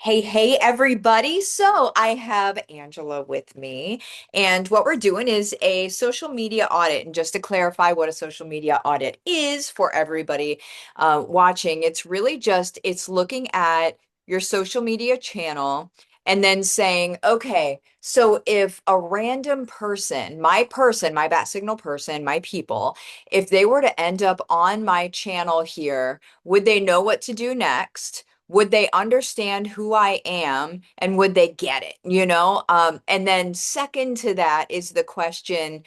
Hey, everybody. So I have Angela with me, and what we're doing is a social media audit. And just to clarify what a social media audit is for everybody watching, it's really just it's looking at your social media channel and then saying, okay, so if a random person, my bat signal person, my people, if they were to end up on my channel here, would they know what to do next? Would they understand who I am and would they get it, and then second to that is the question,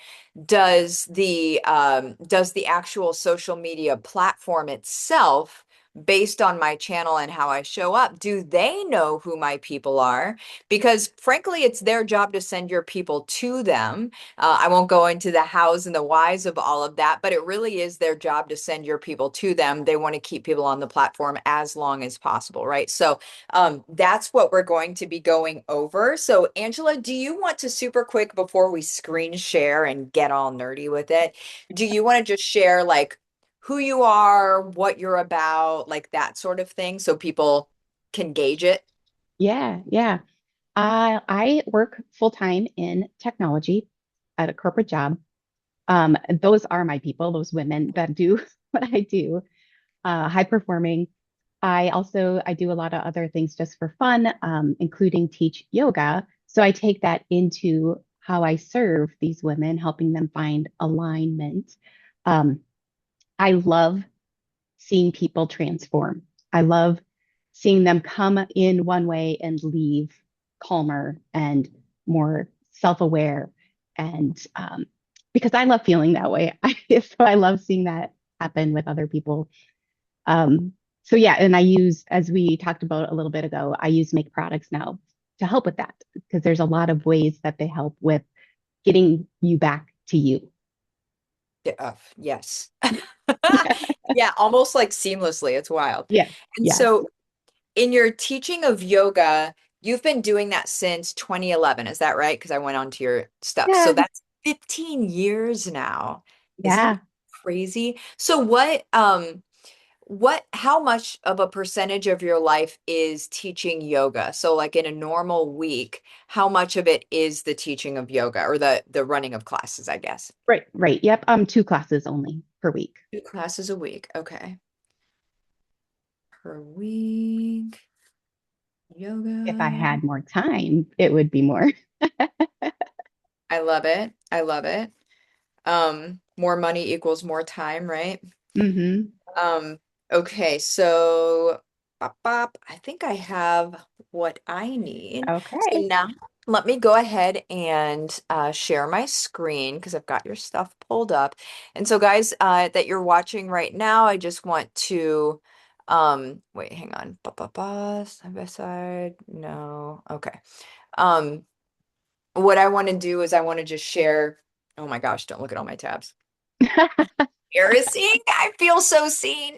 does the actual social media platform itself, based on my channel and how I show up, do they know who my people are? Because frankly, it's their job to send your people to them. I won't go into the hows and the whys of all of that, but it really is their job to send your people to them. They want to keep people on the platform as long as possible, right? So that's what we're going to be going over. So Angela, do you want to super quick before we screen share and get all nerdy with it? Do you want to just share like who you are, what you're about, like that sort of thing so people can gauge it? Yeah. I work full time in technology at a corporate job. Those are my people, those women that do what I do, high performing. I do a lot of other things just for fun, including teach yoga. So I take that into how I serve these women, helping them find alignment. Um, I love seeing people transform. I love seeing them come in one way and leave calmer and more self-aware. And because I love feeling that way, so I love seeing that happen with other people. So yeah, and I use, as we talked about a little bit ago, I use make products now to help with that because there's a lot of ways that they help with getting you back to you. Yes. Yeah, almost like seamlessly. It's wild. Yes, And yes. so in your teaching of yoga, you've been doing that since 2011, is that right? Because I went on to your stuff. So Yeah, that's 15 years now. Isn't that yeah. crazy? So how much of a percentage of your life is teaching yoga? So like in a normal week, how much of it is the teaching of yoga or the running of classes, I guess? Right. Yep. Two classes only per week. Two classes a week. Okay. Per week. If I Yoga. had more time, it would be more. I love it. I love it. More money equals more time, right? Hmm. Um, okay, so I think I have what I need. So Okay. now let me go ahead and share my screen because I've got your stuff pulled up. And so guys, that you're watching right now, I just want to wait, hang on. Side by side. No. Okay. Um, what I want to do is I want to just share. Oh my gosh, don't look at all my tabs. Embarrassing. I feel so seen.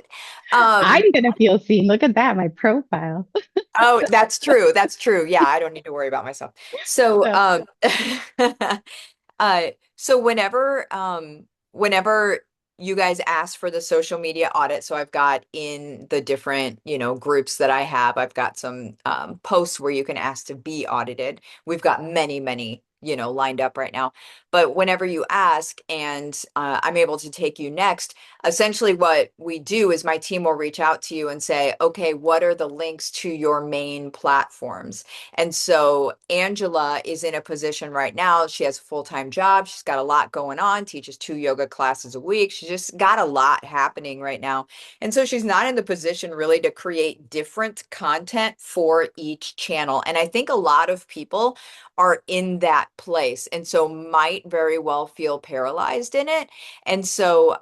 Um, I'm gonna feel seen. Look at that, my profile. oh, that's true. That's true. Yeah, I don't need to worry about myself. So, So, so whenever you guys ask for the social media audit, so I've got in the different, groups that I have, I've got some posts where you can ask to be audited. We've got many, lined up right now. But whenever you ask and I'm able to take you next, essentially what we do is my team will reach out to you and say, okay, what are the links to your main platforms? And so Angela is in a position right now. She has a full-time job. She's got a lot going on, teaches 2 yoga classes a week. She just got a lot happening right now. And so she's not in the position really to create different content for each channel. And I think a lot of people are in that place and so might very well feel paralyzed in it. And so,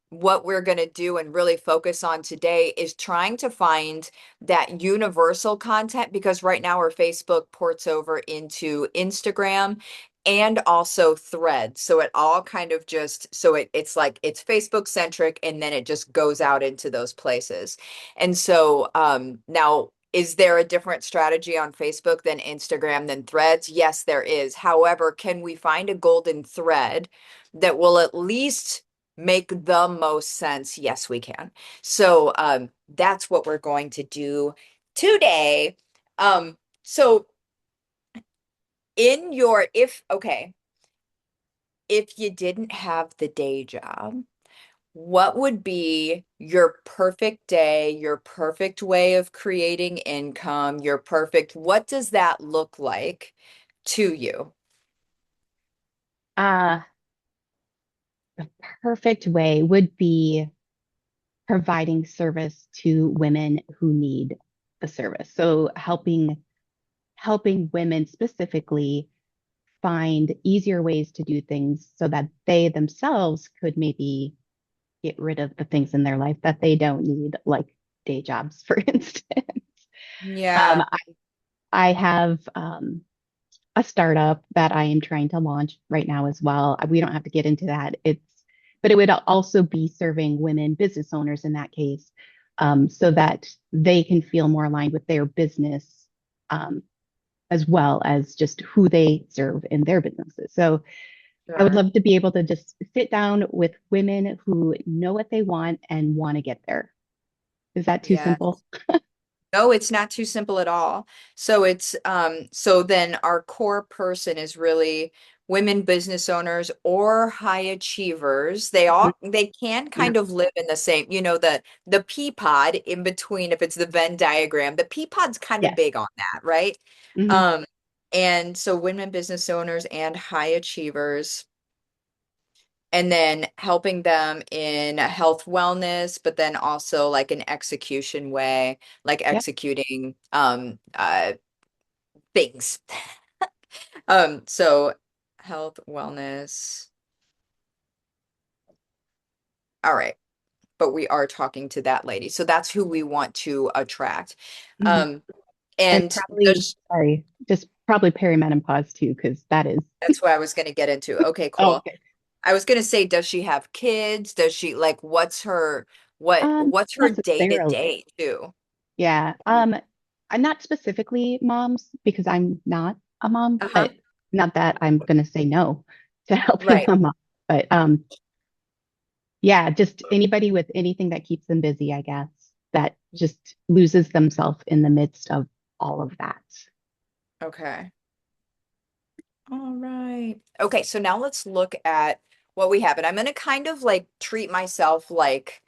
what we're going to do and really focus on today is trying to find that universal content because right now our Facebook ports over into Instagram and also Threads. So it all kind of just it's like it's Facebook centric and then it just goes out into those places. And so now is there a different strategy on Facebook than Instagram than Threads? Yes, there is. However, can we find a golden thread that will at least make the most sense? Yes, we can. So that's what we're going to do today. So in your, if, okay, if you didn't have the day job, what would be your perfect day, your perfect way of creating income, your perfect, what does that look like to you? Uh, the perfect way would be providing service to women who need the service. So helping women specifically find easier ways to do things so that they themselves could maybe get rid of the things in their life that they don't need, like day jobs, for instance. Um, Yeah, I have a startup that I am trying to launch right now as well. We don't have to get into that. But it would also be serving women business owners in that case, so that they can feel more aligned with their business, um, as well as just who they serve in their businesses. So I would sure. love to be able to just sit down with women who know what they want and want to get there. Is that too Yeah. simple? No, it's not too simple at all. So it's so then our core person is really women business owners or high achievers. Mhm. They can Yeah. kind of live in the same, the pea pod in between if it's the Venn diagram. The pea pod's kind of Yes. big on that, right? Hmm. Um and so women business owners and high achievers and then helping them in health wellness, but then also like an execution way, like Yep. executing things. So health wellness. All right. But we are talking to that lady. So that's who we want to attract. Hmm. Um, And and probably, does sorry, just probably perimenopause too, because that is, that's what I was going to get into. Okay, oh, cool. okay. I was going to say, does she have kids? Does she like what's her day to Necessarily. day too? Yeah. I'm not specifically moms because I'm not a mom, Uh-huh. but not that I'm going to say no to helping Right. a mom. But yeah, just anybody with anything that keeps them busy, I guess, that just loses themselves in the midst of all of that. Okay. All right. Okay, so now let's look at what we have. And I'm going to kind of like treat myself like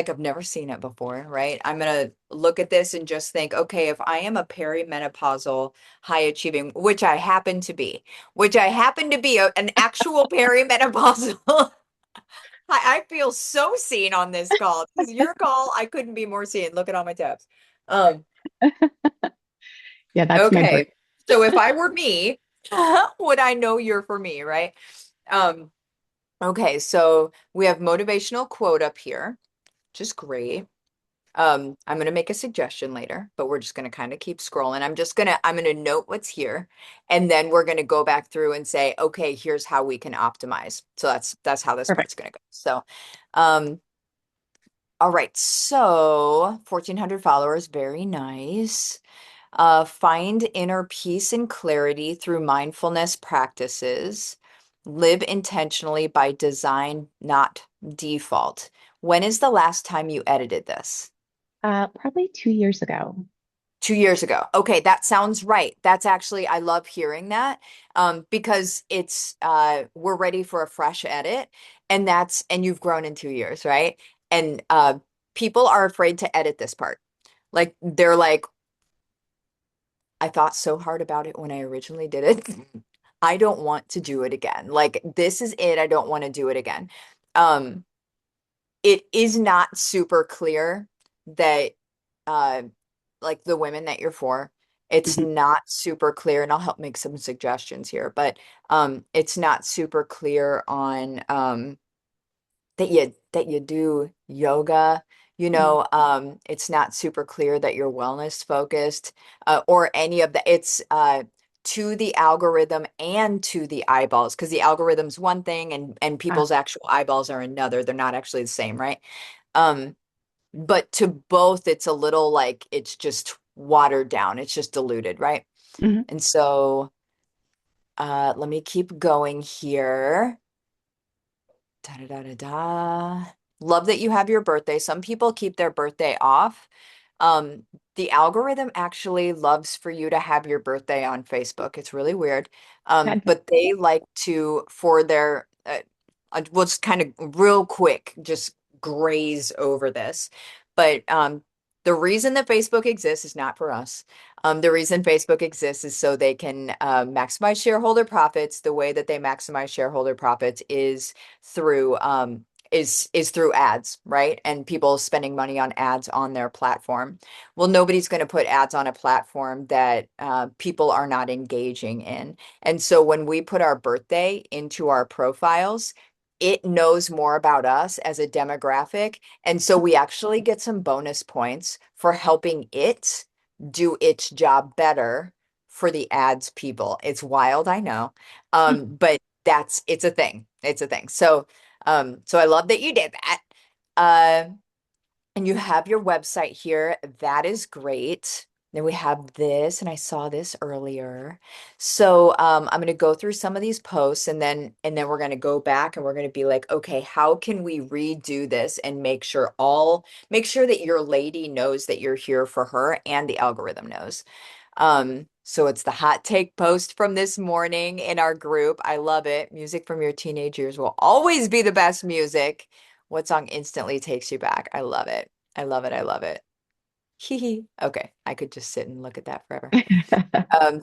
I've never seen it before, right? I'm going to look at this and just think, okay, if I am a perimenopausal high achieving, which I happen to be an actual perimenopausal, I feel so seen on this call. Because your call, I couldn't be more seen. Look at all my tabs. Um, Yeah, that's my brain. okay. So if I were me, would I know you're for me, right? Um, okay, so we have motivational quote up here, which is great. I'm gonna make a suggestion later, but we're just gonna kind of keep scrolling. I'm gonna note what's here, and then we're gonna go back through and say, okay, here's how we can optimize. So that's how this Perfect. part's gonna go. So, um, all right, so 1,400 followers, very nice. Find inner peace and clarity through mindfulness practices. Live intentionally by design, not default. When is the last time you edited this? Probably 2 years ago. 2 years ago. Okay, that sounds right. That's actually, I love hearing that because we're ready for a fresh edit and you've grown in 2 years, right? And people are afraid to edit this part. Like they're like, I thought so hard about it when I originally did it. I don't want to do it again. Like this is it. I don't want to do it again. Um, it is not super clear that uh like the women that you're for, it's Mhm. not super clear, and I'll help make some suggestions here, but it's not super clear on that you do yoga, Mhm. it's not super clear that you're wellness focused or any of the it's to the algorithm and to the eyeballs because the algorithm's one thing and Ah, people's actual eyeballs are another. They're not actually the same, right? Um, but to both, it's a little like it's just watered down. It's just diluted, right? mhm. And so let me keep going here. Da da da da da. Love that you have your birthday. Some people keep their birthday off. Um, the algorithm actually loves for you to have your birthday on Facebook. It's really weird. God. But they like to, for their, we'll just kind of real quick, just graze over this. But the reason that Facebook exists is not for us. The reason Facebook exists is so they can maximize shareholder profits. The way that they maximize shareholder profits is through is through ads, right? And people spending money on ads on their platform. Well, nobody's going to put ads on a platform that people are not engaging in. And so when we put our birthday into our profiles, it knows more about us as a demographic. And so we actually get some bonus points for helping it do its job better for the ads people. It's wild, I know. But it's a thing. It's a thing. So I love that you did that. Uh, and you have your website here. That is great. Then we have this, and I saw this earlier. So I'm going to go through some of these posts, and then we're going to go back and we're going to be like, okay, how can we redo this and make sure that your lady knows that you're here for her and the algorithm knows. So it's the hot take post from this morning in our group. I love it. Music from your teenage years will always be the best music. What song instantly takes you back? I love it. I love it. I love it. Hee hee. Okay, I could just sit and look at that forever. Um,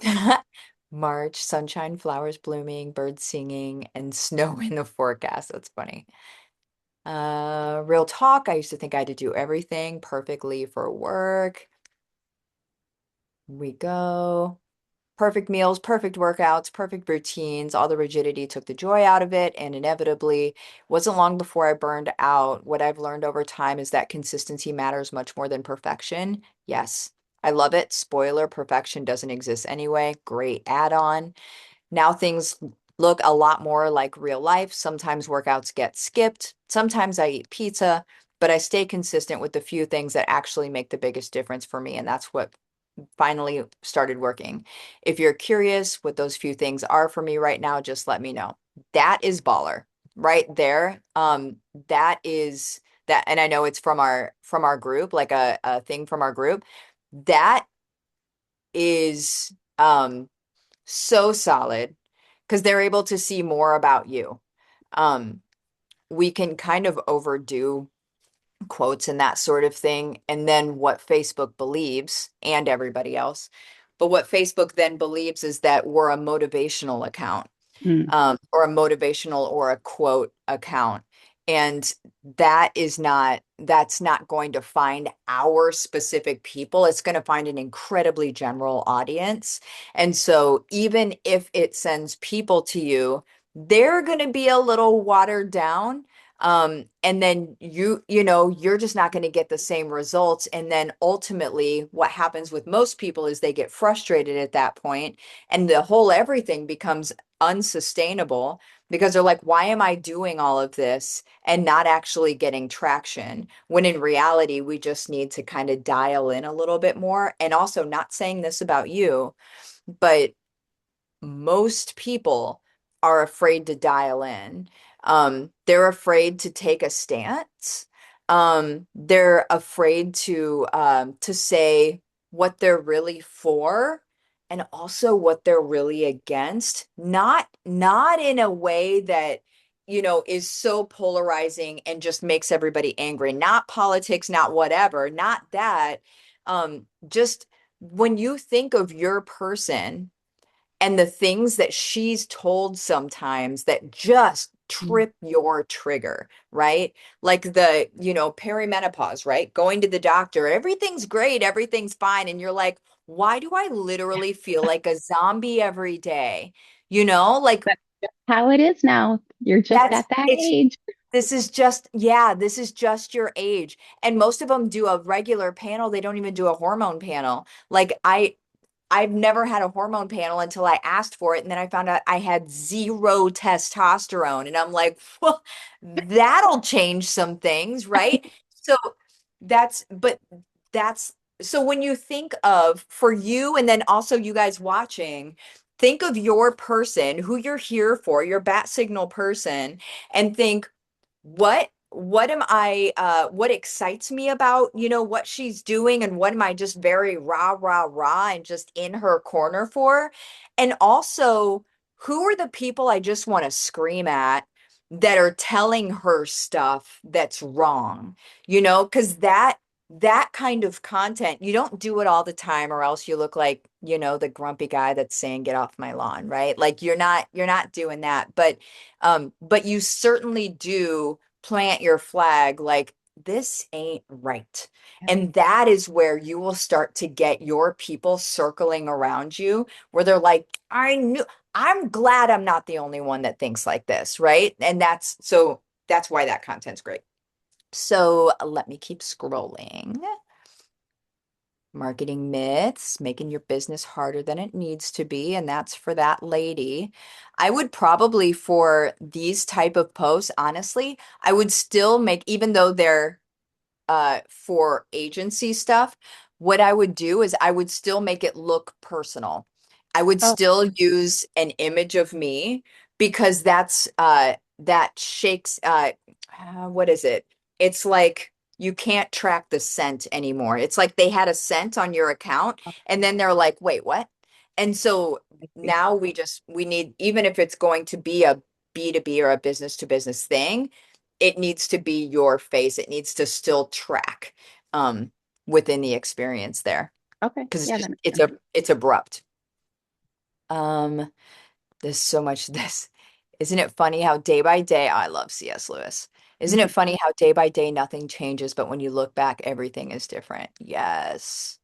March, sunshine, flowers blooming, birds singing, and snow in the forecast. That's funny. Real talk. I used to think I had to do everything perfectly for work. We go. Perfect meals, perfect workouts, perfect routines. All the rigidity took the joy out of it. And inevitably, wasn't long before I burned out. What I've learned over time is that consistency matters much more than perfection. Yes, I love it. Spoiler, perfection doesn't exist anyway. Great add-on. Now things look a lot more like real life. Sometimes workouts get skipped. Sometimes I eat pizza, but I stay consistent with the few things that actually make the biggest difference for me. And that's what finally started working. If you're curious what those few things are for me right now, just let me know. That is baller right there. That is that, and I know it's from our group, like a thing from our group. That is so solid because they're able to see more about you. Um, we can kind of overdo quotes and that sort of thing, and then what Facebook believes and everybody else. But what Facebook then believes is that we're a motivational account, Mm, or a motivational or a quote account. And that's not going to find our specific people. It's going to find an incredibly general audience. And so even if it sends people to you, they're going to be a little watered down. And then you're just not going to get the same results. And then ultimately, what happens with most people is they get frustrated at that point, and the whole everything becomes unsustainable because they're like, why am I doing all of this and not actually getting traction? When in reality, we just need to kind of dial in a little bit more. And also, not saying this about you, but most people are afraid to dial in. They're afraid to take a stance. They're afraid to say what they're really for and also what they're really against. Not in a way that, is so polarizing and just makes everybody angry. Not politics, not whatever, not that. Just when you think of your person and the things that she's told sometimes that just mm. trip your trigger, right? Like perimenopause, right? Going to the doctor, everything's great, everything's fine. And you're like, why do I literally feel like a zombie every day? Like That's just how it is now. You're just that's at that it's age. this is just your age. And most of them do a regular panel. They don't even do a hormone panel. Like I've never had a hormone panel until I asked for it. And then I found out I had zero testosterone. And I'm like, well, that'll change some things, right? So that's, but that's, so when you think of for you, and then also you guys watching, think of your person who you're here for, your bat signal person, and think, what what excites me about, what she's doing, and what am I just very rah, rah, rah and just in her corner for? And also, who are the people I just want to scream at that are telling her stuff that's wrong? Because that kind of content, you don't do it all the time, or else you look like, the grumpy guy that's saying, get off my lawn, right? Like you're not doing that. But you certainly do plant your flag like this ain't right. Yeah. And that is where you will start to get your people circling around you where they're like, I'm glad I'm not the only one that thinks like this, right? And that's why that content's great. So let me keep scrolling. Marketing myths, making your business harder than it needs to be, and that's for that lady. I would probably, for these type of posts, honestly, I would still make, even though they're for agency stuff, what I would do is I would still make it look personal. I would Oh, still use an image of me because that shakes what is it? It's like you can't track the scent anymore. It's like they had a scent on your account and then they're like, "Wait, what?" And so I see. now we need, even if it's going to be a B2B or a business to business thing, it needs to be your face. It needs to still track um within the experience there Okay. because Yeah, that makes it's sense. a it's abrupt. Um there's so much this. Isn't it funny how day by day, I love C.S. Lewis. Isn't it funny how day by day nothing changes, but when you look back, everything is different? Yes.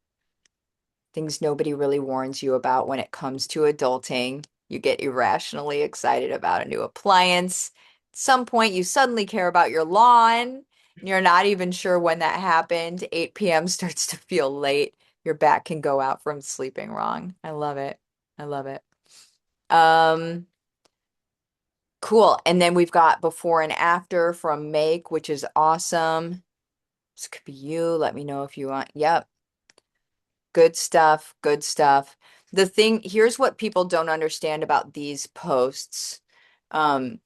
Things nobody really warns you about when it comes to adulting. You get irrationally excited about a new appliance. At some point, you suddenly care about your lawn. And you're not even sure when that happened. 8 p.m. starts to feel late. Your back can go out from sleeping wrong. I love it. I love it. Um, cool. And then we've got before and after from Make, which is awesome. This could be you. Let me know if you want. Yep. Good stuff. Good stuff. Here's what people don't understand about these posts, um,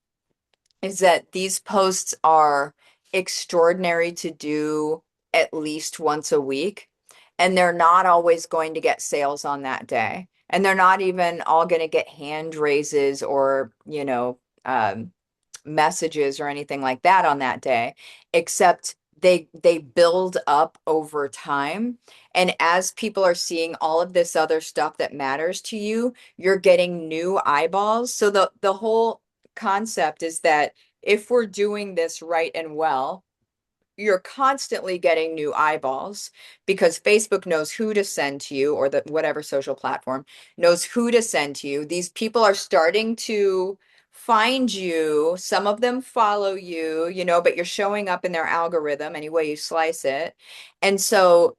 is that these posts are extraordinary to do at least once a week, and they're not always going to get sales on that day. And they're not even all going to get hand raises or, messages or anything like that on that day, except they build up over time. And as people are seeing all of this other stuff that matters to you, you're getting new eyeballs. So the whole concept is that if we're doing this right and well, you're constantly getting new eyeballs because Facebook knows who to send to you, or the whatever social platform knows who to send to you. These people are starting to find you. Some of them follow you, but you're showing up in their algorithm any way you slice it. And so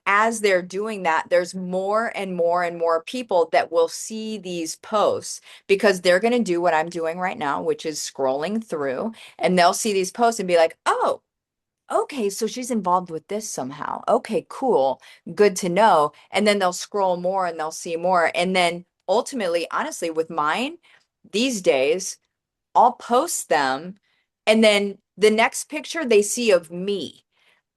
as they're doing that, there's more and more and more people that will see these posts because they're going to do what I'm doing right now, which is scrolling through, and they'll see these posts and be like, oh, okay, so she's involved with this somehow. Okay, cool. Good to know. And then they'll scroll more and they'll see more. And then ultimately, honestly, with mine these days, I'll post them. And then the next picture they see of me,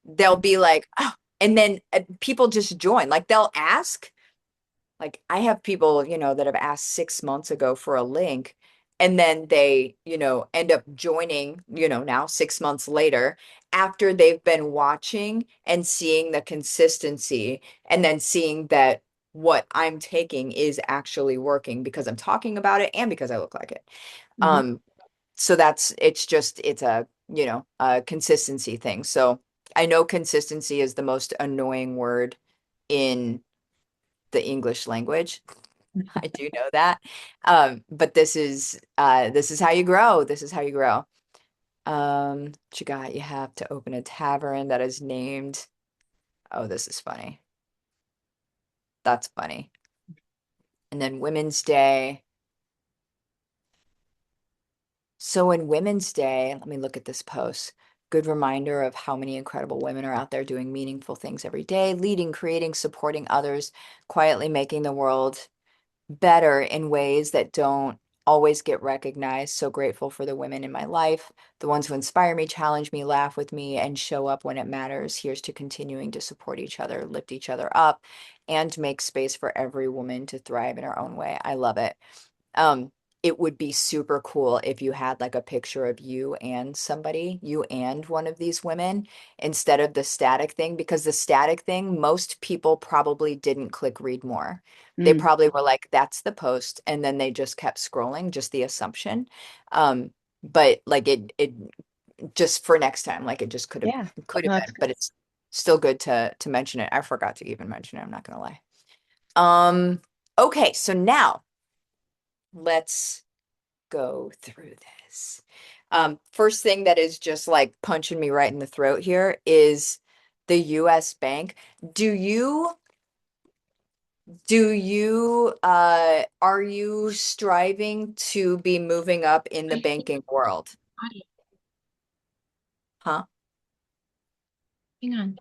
they'll be like, oh, and then people just join. Like they'll ask. Like I have people, that have asked 6 months ago for a link, and then they, end up joining, now 6 months later, after they've been watching and seeing the consistency, and then seeing that what I'm taking is actually working because I'm talking about it and because I look like it. Hmm. Um, so it's a consistency thing. So I know consistency is the most annoying word in the English language. I do know that. But this is how you grow. This is how you grow. What you got? You have to open a tavern that is named. Oh, this is funny. That's funny. And then Women's Day. So in Women's Day, let me look at this post. Good reminder of how many incredible women are out there doing meaningful things every day, leading, creating, supporting others, quietly making the world better in ways that don't always get recognized. So grateful for the women in my life, the ones who inspire me, challenge me, laugh with me, and show up when it matters. Here's to continuing to support each other, lift each other up, and make space for every woman to thrive in her own way. I love it. Um, it would be super cool if you had like a picture of you and somebody, you and one of these women, instead of the static thing, because the static thing, most people probably didn't click read more. They Mm, probably were like, that's the post, and then they just kept scrolling, just the assumption. Um, but like it just for next time, like it just yeah. could No, have that's been, good. but it's still good to mention it. I forgot to even mention it, I'm not gonna lie. Um, okay, so now let's go through this. First thing that is just like punching me right in the throat here is the US Bank. Do you are you striving to be moving up in the banking world? Audit, Huh? hang on.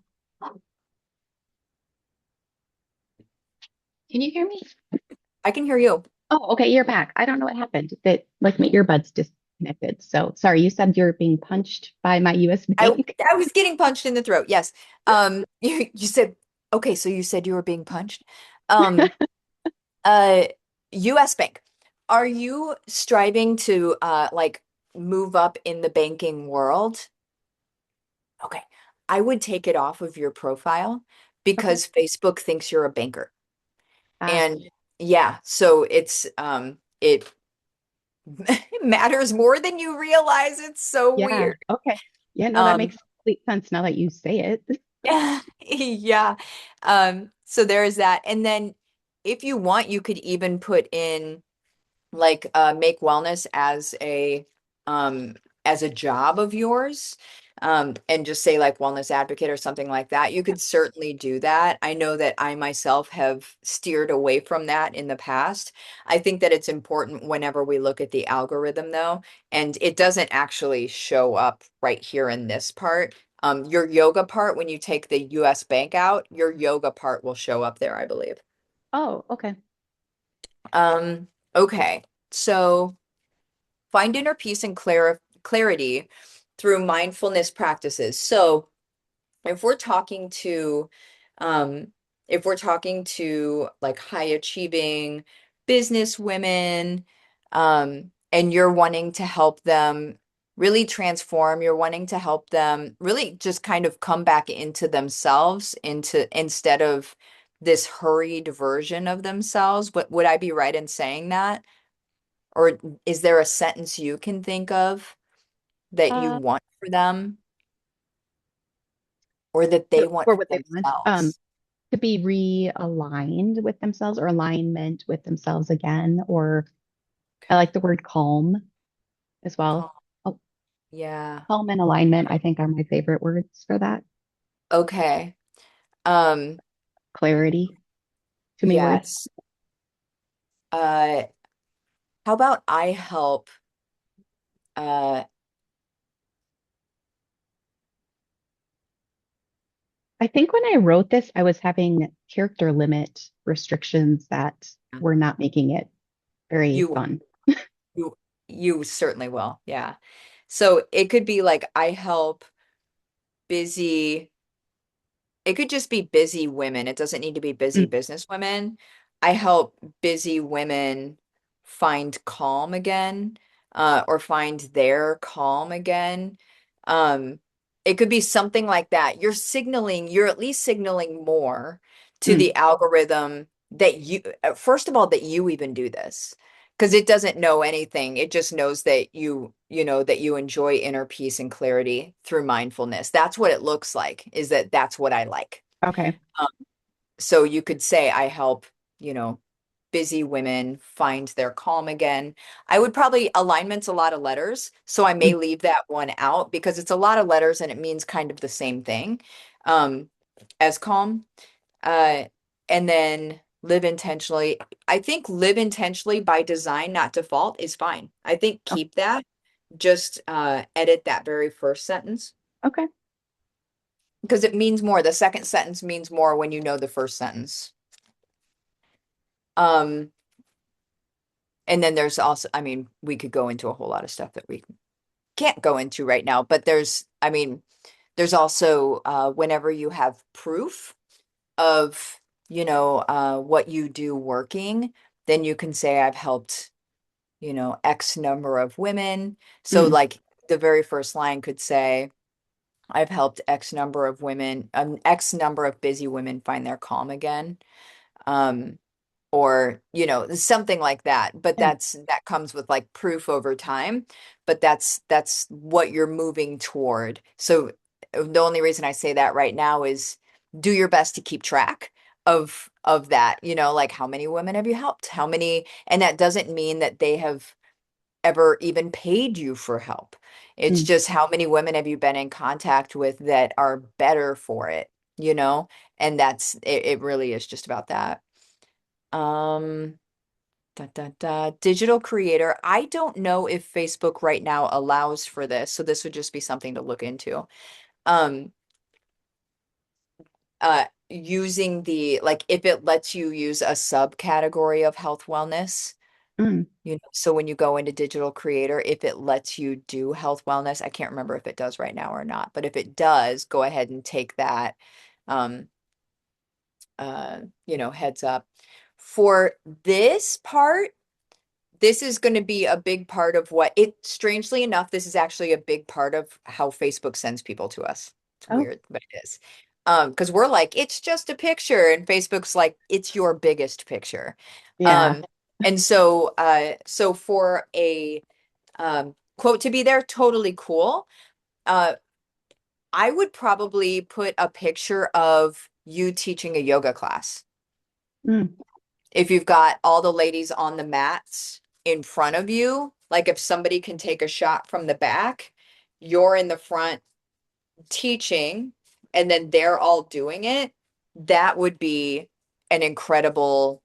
Can you hear me? I can hear you. Oh, okay, you're back. I don't know what happened. That like my earbuds disconnected. So sorry, you said you're being punched by my US I Bank. I was getting punched in the throat. Yes. You said okay, so you said you were being punched. Um Uh, US Bank. Are you striving to like move up in the banking world? Okay. I would take it off of your profile Okay. because Facebook thinks you're a banker. Ah, And yeah, so it matters more than you realize. It's so yeah. weird. Okay. Yeah, no, that Um makes complete sense now that you say it. yeah. So there is that. And then if you want, you could even put in like make wellness um as a job of yours and just say like wellness advocate or something like that. You could certainly do that. I know that I myself have steered away from that in the past. I think that it's important whenever we look at the algorithm though, and it doesn't actually show up right here in this part. Your yoga part, when you take the US Bank out, your yoga part will show up there, I believe. Oh, okay. Um, okay. So find inner peace and clarity through mindfulness practices. So if we're talking to um if we're talking to like high achieving business women and you're wanting to help them really transform, you're wanting to help them really just kind of come back into themselves into instead of this hurried version of themselves. But would I be right in saying that? Or is there a sentence you can think of that you Uh, want for them or that they want for for what they want. themselves? To be realigned with themselves or alignment with themselves again, or I like the word calm as well. Calm. Oh, Yeah. calm and alignment, I think, are my favorite words for that. Okay. Um, Clarity, too many words. yes. Uh, how about I help uh I think when I wrote this, I was having character limit restrictions that were not making it very you fun. you you certainly will. Yeah. So it could be like I help busy it could just be busy women. It doesn't need to be busy Mm, business women. I help busy women find calm again, or find their calm again. Um, it could be something like that. You're at least signaling more to mm. the algorithm that first of all, that you even do this. Because it doesn't know anything. It just knows that that you enjoy inner peace and clarity through mindfulness. That's what it looks like, is that that's what I like. Okay. Um, so you could say, I help, you know, busy women find their calm again. I would probably alignment's a lot of letters, so I may Mm, leave that one out because it's a lot of letters and it means kind of the same thing um, as calm. Uh, and then live intentionally. I think live intentionally by design, not default, is fine. I think oh, keep that. Just edit that very first sentence okay. because it means more. The second sentence means more when you know the first sentence. Um, And then there's also, I mean, we could go into a whole lot of stuff that we can't go into right now, but I mean, there's also whenever you have proof of, what you do working, then you can say, I've helped, X number of women. So, Mm, like, the very first line could say, I've helped X number of women, X number of busy women find their calm again. Um, or something like that, but yeah. that comes with like proof over time, but that's what you're moving toward. So the only reason I say that right now is do your best to keep track of that, like how many women have you helped, how many, and that doesn't mean that they have ever even paid you for help. It's Mm, just how many women have you been in contact with that are better for it, you know and it really is just about that. um Digital creator. I don't know if Facebook right now allows for this, so this would just be something to look into. Um, Using the like if it lets you use a subcategory of health wellness, mm. so when you go into digital creator, if it lets you do health wellness, I can't remember if it does right now or not, but if it does, go ahead and take that um heads up. For this part, this is going to be a big part of strangely enough, this is actually a big part of how Facebook sends people to us. It's Oh, weird, but it is. Because we're like, it's just a picture, and Facebook's like, it's your biggest picture. yeah. Um, and so for a quote to be there, totally cool. Uh, I would probably put a picture of you teaching a yoga class. Mm, If you've got all the ladies on the mats in front of you, like if somebody can take a shot from the back, you're in the front teaching, and then they're all doing it, that would be an incredible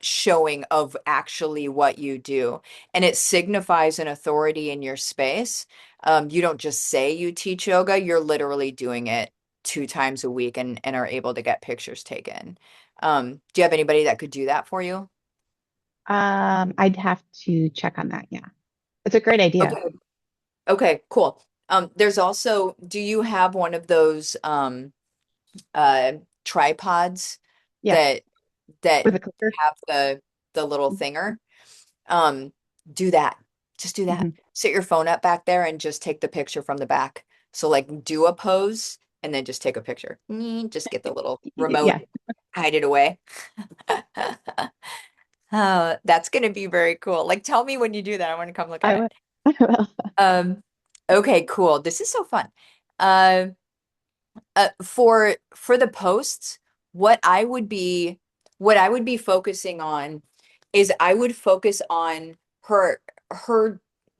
showing of actually what you do. And it signifies an authority in your space. You don't just say you teach yoga, you're literally doing it 2 times a week and are able to get pictures taken. Do you have anybody that could do that for you? I'd have to check on that. Yeah. It's a great idea. Okay. Okay, cool. There's also, do you have one of those uh tripods Yeah. that that With a clicker. have the little thinger? Um, do that. Just do that. Mm-hmm. Sit your phone up back there and just take the picture from the back. So like do a pose and then just take a picture. Just get the little remote, Yeah, hide it away. That's gonna be very cool. Like tell me when you do that. I want to come look I at would. it. I will. Um, okay, cool. This is so fun. Uh, for the posts, what I would be what I would be focusing on is I would focus on her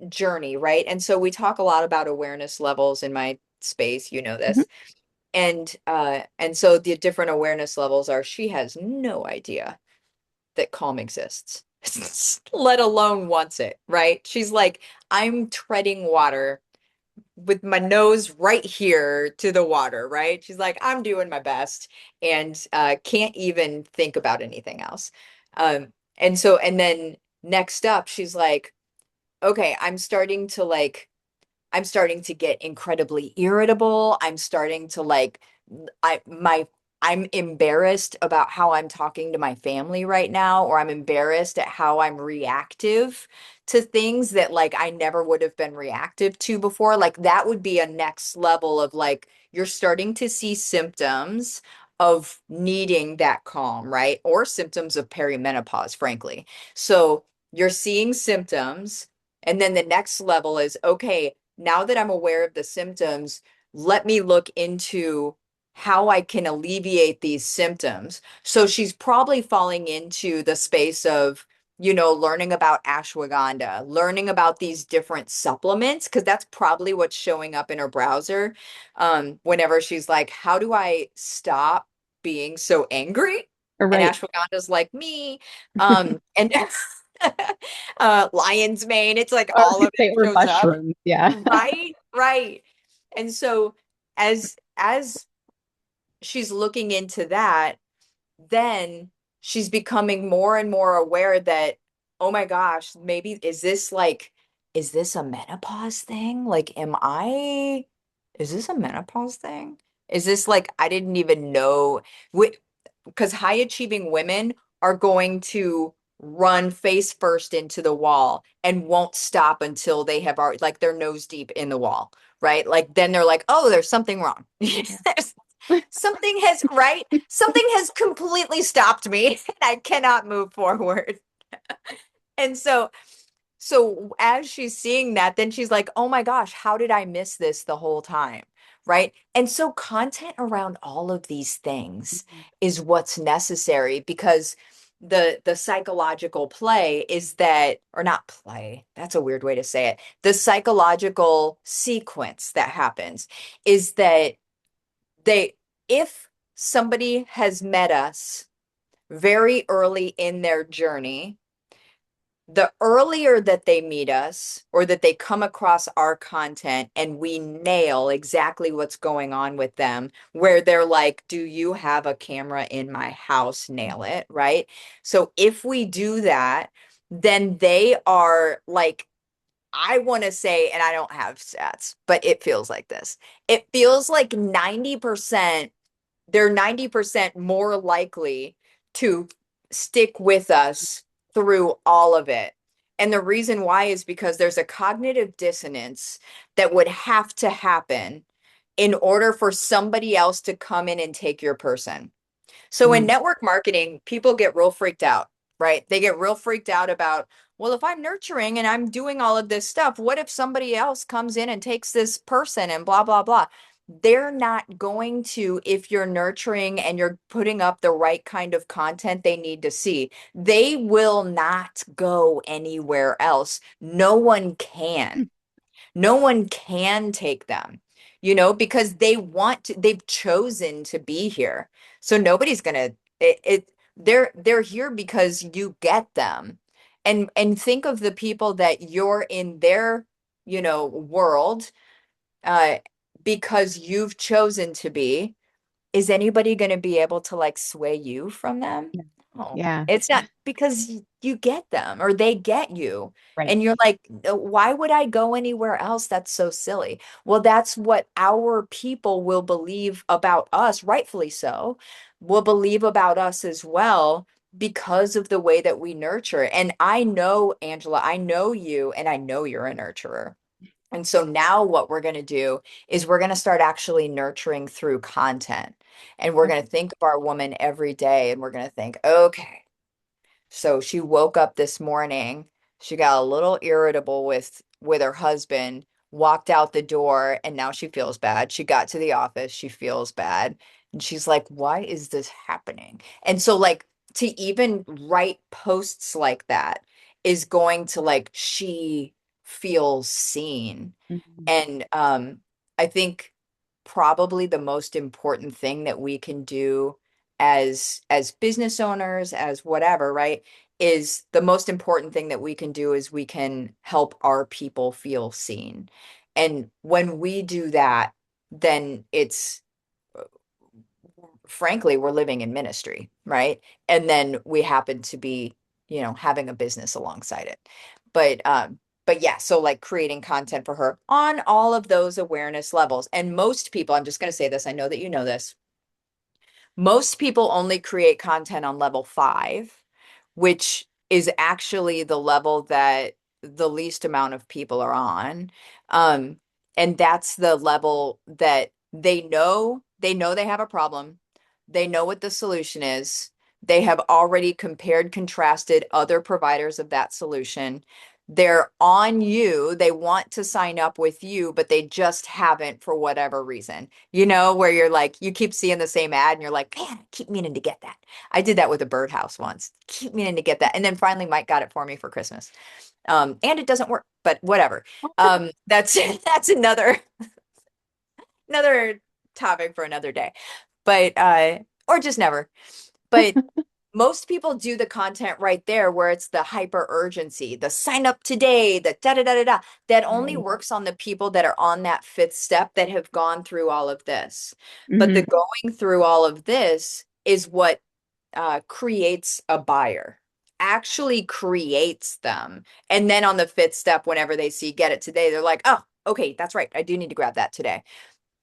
journey, right? And so we talk a lot about awareness levels in my space, you know Mhm. this. And so the different awareness levels are she has no idea that calm exists, let alone wants it, right? She's like, I'm treading water with my nose right here to the water, right? She's like, I'm doing my best and can't even think about anything else. And then next up, she's like, okay, I'm starting to get incredibly irritable. I'm starting to like I my I'm embarrassed about how I'm talking to my family right now, or I'm embarrassed at how I'm reactive to things that like I never would have been reactive to before. Like that would be a next level of like you're starting to see symptoms of needing that calm, right? Or symptoms of perimenopause, frankly. So you're seeing symptoms, and then the next level is okay, now that I'm aware of the symptoms, let me look into how I can alleviate these symptoms. So she's probably falling into the space of, learning about ashwagandha, learning about these different supplements, because that's probably what's showing up in her browser. Whenever she's like, how do I stop being so angry? And Right. ashwagandha's like me. And lion's mane, it's like I was all gonna of it say, or shows up. mushrooms. Yeah. Right, right. And so as she's looking into that, then she's becoming more and more aware that, oh my gosh, maybe is this a menopause thing? Like, is this a menopause thing? Is this like, I didn't even know, because high achieving women are going to run face first into the wall and won't stop until they have already, like, they're nose deep in the wall, right? Like, then they're like, oh, there's something wrong. There's something has, right? Something has completely stopped me and I cannot move forward. And so as she's seeing that, then she's like, oh my gosh, how did I miss this the whole time? Right. And so content around all of these things Mhm. is what's necessary because the psychological play is that, or not play, that's a weird way to say it. The psychological sequence that happens is that they, if somebody has met us very early in their journey, the earlier that they meet us or that they come across our content and we nail exactly what's going on with them, where they're like, do you have a camera in my house? Nail it, right? So if we do that, then they are like, I want to say, and I don't have stats, but it feels like this. It feels like 90%, they're 90% more likely to stick with us through all of it. And the reason why is because there's a cognitive dissonance that would have to happen in order for somebody else to come in and take your person. So in Mm. network marketing, people get real freaked out, right? They get real freaked out about, well, if I'm nurturing and I'm doing all of this stuff, what if somebody else comes in and takes this person and blah, blah, blah? They're not going to, if you're nurturing and you're putting up the right kind of content they need to see. They will not go anywhere else. No one can. No one can take them, because they want to, they've chosen to be here. So nobody's gonna they're here because you get them. And think of the people that you're in their, world, uh because you've chosen to be. Is anybody going to be able to like sway you from them? Yeah. No, Yeah. it's not because you get them or they get you. Right. And you're like, why would I go anywhere else? That's so silly. Well, that's what our people will believe about us, rightfully so, will believe about us as well because of the way that we nurture. And I know, Angela, I know you and I know you're a nurturer. And so now what we're going to do is we're going to start actually nurturing through content. And we're going to Okay. think of our woman every day and we're going to think, okay, so she woke up this morning, she got a little irritable with her husband, walked out the door, and now she feels bad. She got to the office, she feels bad. And she's like, why is this happening? And so like to even write posts like that is going to like she feels seen. Mhm. And I think probably the most important thing that we can do as business owners, as whatever, right? Is the most important thing that we can do is we can help our people feel seen. And when we do that, then it's frankly, we're living in ministry, right? And then we happen to be, having a business alongside it. But yeah, so like creating content for her on all of those awareness levels. And most people, I'm just going to say this, I know that you know this, most people only create content on level 5, which is actually the level that the least amount of people are on. Um, and that's the level that they know they have a problem. They know what the solution is. They have already compared, contrasted other providers of that solution. They're on you. They want to sign up with you, but they just haven't for whatever reason. Where you're like, you keep seeing the same ad and you're like, man, I keep meaning to get that. I did that with a birdhouse once. Keep meaning to get that. And then finally Mike got it for me for Christmas. And it doesn't work, but whatever. That's that's another topic for another day. But or just never. But most people do the content right there where it's the hyper urgency, the sign up today, the da da da da da. That only Right. works on the people that are on that fifth step that have gone through all of this. But the Hmm. going through all of this is what creates a buyer. actually creates them. And then on the fifth step, whenever they see get it today, they're like, oh, okay, that's right. I do need to grab that today.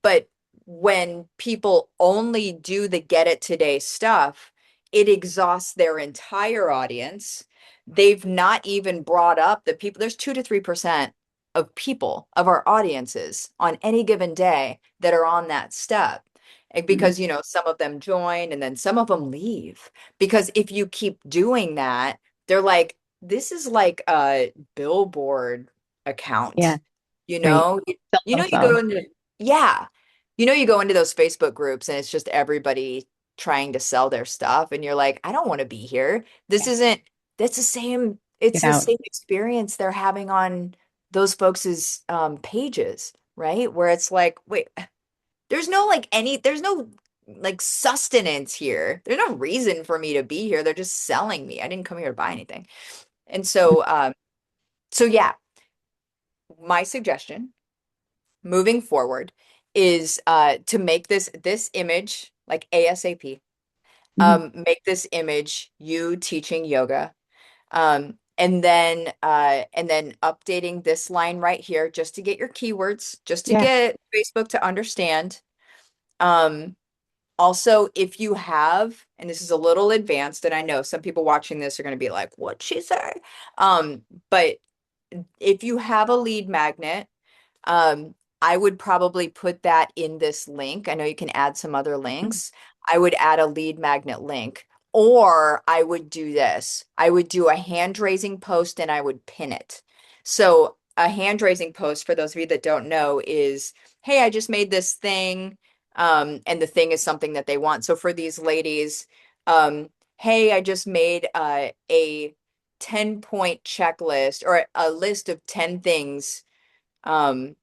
But when people only do the get it today stuff, it exhausts their entire audience. They've not even brought up the people. There's 2 to 3% of people of our audiences on any given day that are on that step. And Mhm. because, some of them join and then some of them leave. Because if you keep doing that, they're like, this is like a billboard Yeah, account. You right. know, you, Sell, you know, sell, you go sell. into yeah. You go into those Facebook groups and it's just everybody trying to sell their stuff and you're like, I don't want to be here. This Yeah, isn't that's the same it's get the out. same experience they're having on those folks' pages, right? Where it's like, wait, there's no like sustenance here. There's no reason for me to be here. They're just selling me. I didn't come here to buy anything. And so yeah, my suggestion moving forward is to make this image like ASAP. Mhm. Make this image you teaching yoga. And then updating this line right here just to get your keywords, just to Yeah. get Facebook to understand. Um, Also, if you have, and this is a little advanced, and I know some people watching this are going to be like, "What'd she say?" But if you have a lead magnet, um, I would probably put that in this link. I know you can add some other Mhm. links. I would add a lead magnet link, or I would do this. I would do a hand raising post and I would pin it. So, a hand raising post, for those of you that don't know, is hey, I just made this thing. And the thing is something that they want. So, for these ladies, hey, I just made a 10-point checklist or a list of 10 things um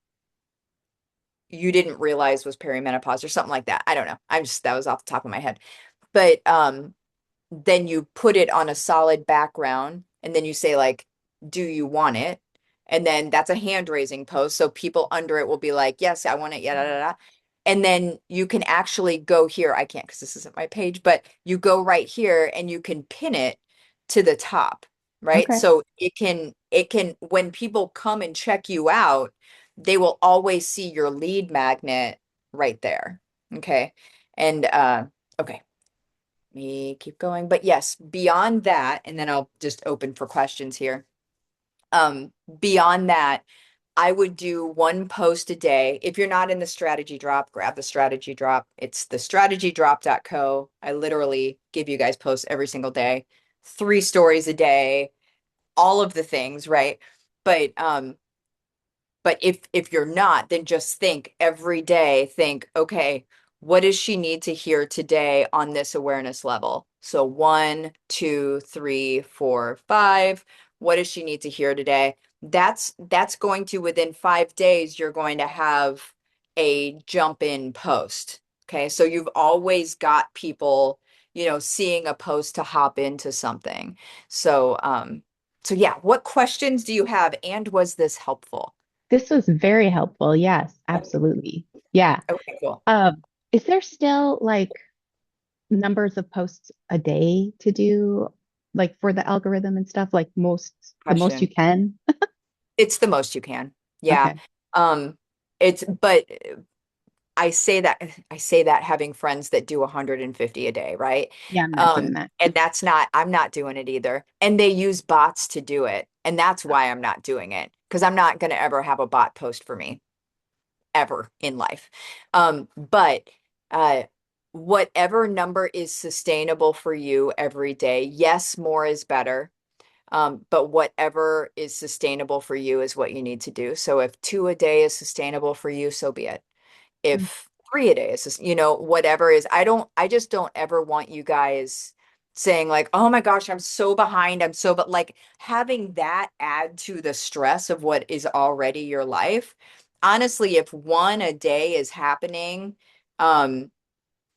you didn't realize was perimenopause or something like that. I don't know. That was off the top of my head. But then you put it on a solid background and then you say like, do you want it? And then that's a hand raising post. So people under it will be like, yes, I want it. Yeah, da, da, da. And then you can actually go here. I can't because this isn't my page, but you go right here and you can pin it to the top, right? Okay. So it can, when people come and check you out, they will always see your lead magnet right there. Okay. And okay, me keep going. But yes, beyond that, and then I'll just open for questions here. Beyond that, I would do one post a day. If you're not in the strategy drop, grab the strategy drop. It's the strategydrop.co. I literally give you guys posts every single day, 3 stories a day, all of the things, right? But but if you're not, then just think every day, think, okay, what does she need to hear today on this awareness level? So 1, 2, 3, 4, 5. What does she need to hear today? That's going to within 5 days, you're going to have a jump in post. Okay. So you've always got people, seeing a post to hop into something. So yeah, what questions do you have? And was this helpful? This was very helpful. Yes, absolutely. Yeah. Okay, cool. Is there still like numbers of posts a day to do, like for the algorithm and stuff, like the most you Question. can? It's the most you can. Yeah. Okay. Um, but I say that having friends that do 150 a day, right? Yeah, I'm not doing that. And I'm not doing it either. And they use bots to do it. And that's why I'm not doing it because I'm not going to ever have a bot post for me ever in life. But uh, whatever number is sustainable for you every day, yes, more is better. But whatever is sustainable for you is what you need to do. So if 2 a day is sustainable for you, so be it. Mm. If 3 a day is, whatever is, I just don't ever want you guys saying like, oh my gosh, I'm so behind. But like having that add to the stress of what is already your life. Honestly, if 1 a day is happening, um,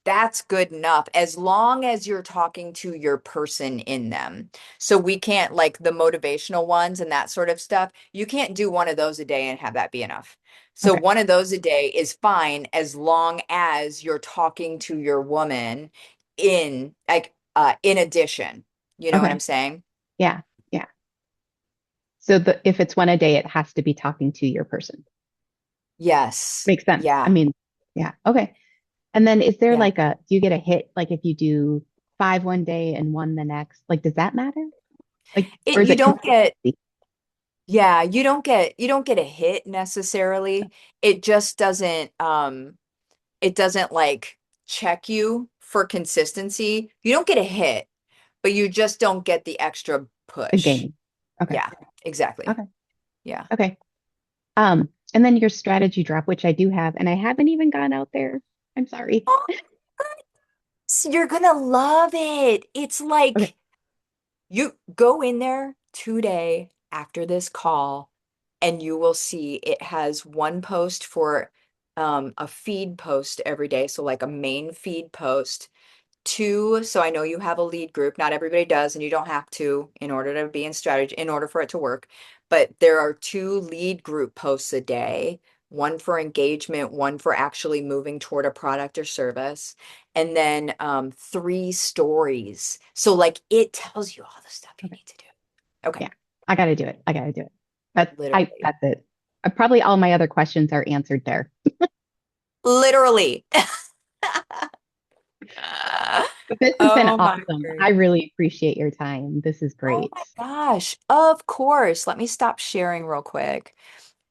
that's good enough as long as you're talking to your person in them. So we can't like the motivational ones and that sort of stuff. You can't do one of those a day and have that be enough. So Okay. one of those a day is fine as long as you're talking to your woman in addition. You know what I'm Okay. saying? Yeah. Yeah. So if it's one a day, it has to be talking to your person. Yes. Makes sense. I Yeah. mean, yeah. Okay. And then is there Yeah. like do you get a hit like if you do five one day and one the next? Like, does that matter? Like, or is You it don't get, consistency? yeah, you don't get a hit necessarily. It just doesn't, it doesn't like check you for consistency. You don't get a hit, but you just don't get the extra A push. gain. Okay. Yeah, exactly. Okay. Yeah. Okay. And then your strategy drop, which I do have, and I haven't even gone out there. I'm sorry. Oh, you're gonna love it. It's Okay. like you go in there today after this call, and you will see it has one post for a feed post every day. So like a main feed post. Two, so I know you have a lead group. Not everybody does, and you don't have to in order to be in strategy, in order for it to work. But there are two lead group posts a day, one for engagement, one for actually moving toward a product or service, and then three stories. So like it tells you all the stuff you Okay. need to do. Okay, Yeah. I gotta do it. I gotta do it. literally. That's it. Probably all my other questions are answered there. Literally. But this has been Oh my awesome. I word. really appreciate your time. This is Oh great. my gosh. Of course. Let me stop sharing real quick.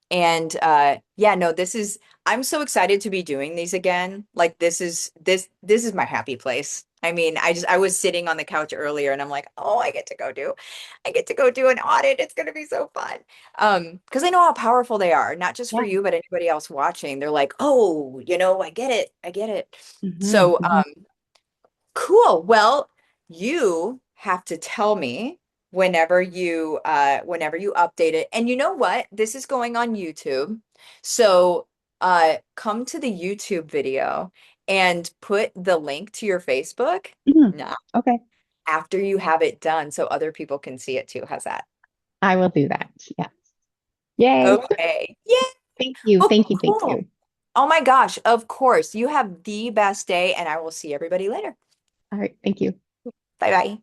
And yeah, no, this is I'm so excited to be doing these again. Like this is my happy place. I mean, I was sitting on the couch earlier and I'm like, "Oh, I get to go do an audit. It's going to be so fun." Because I know how powerful they are, not just for Yeah. you, but anybody else watching. They're like, "Oh, you know, I get it. I get it." Hmm. So, Hmm. cool. Well, you have to tell me whenever you update it. And you know what? This is going on YouTube. So, come to the YouTube video and put the link to your Facebook Hmm. now Okay. after you have it done so other people can see it too. How's that? I will do that. Yeah. Yay. Okay. Yeah. Thank you. Oh, Thank you. Thank cool. you. Oh my gosh. Of course. You have the best day and I will see everybody later. All right. Thank you. Bye bye.